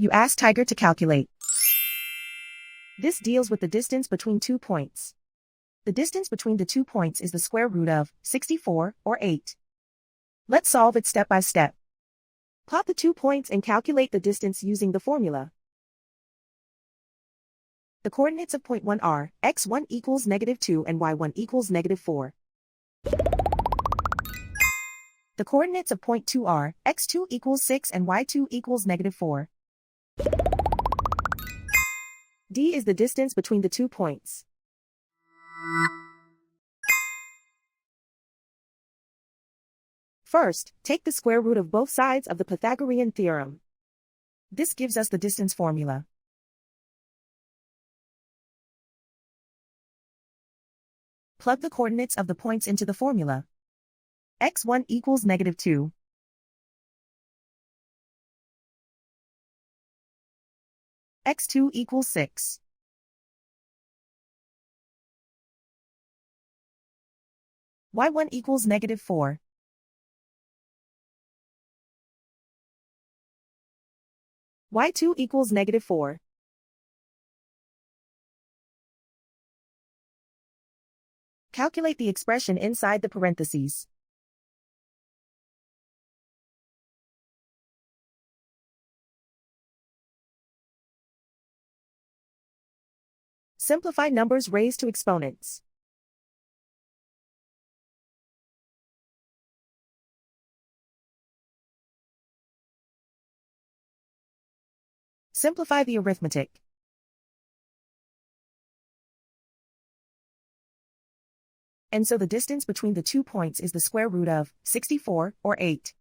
You ask Tiger to calculate. This deals with the distance between 2 points. The distance between the 2 points is the square root of 64, or 8. Let's solve it step by step. Plot the 2 points and calculate the distance using the formula. The coordinates of point 1 are x1 equals -2 and y1 equals -4. The coordinates of point 2 are x2 equals 6 and y2 equals -4. D is the distance between the 2 points. First, take the square root of both sides of the Pythagorean theorem. This gives us the distance formula. Plug the coordinates of the points into the formula. x1 equals -2. x2 equals 6. y1 equals -4. y2 equals -4. Calculate the expression inside the parentheses. Simplify numbers raised to exponents. Simplify the arithmetic. And so the distance between the 2 points is the square root of 64, or 8.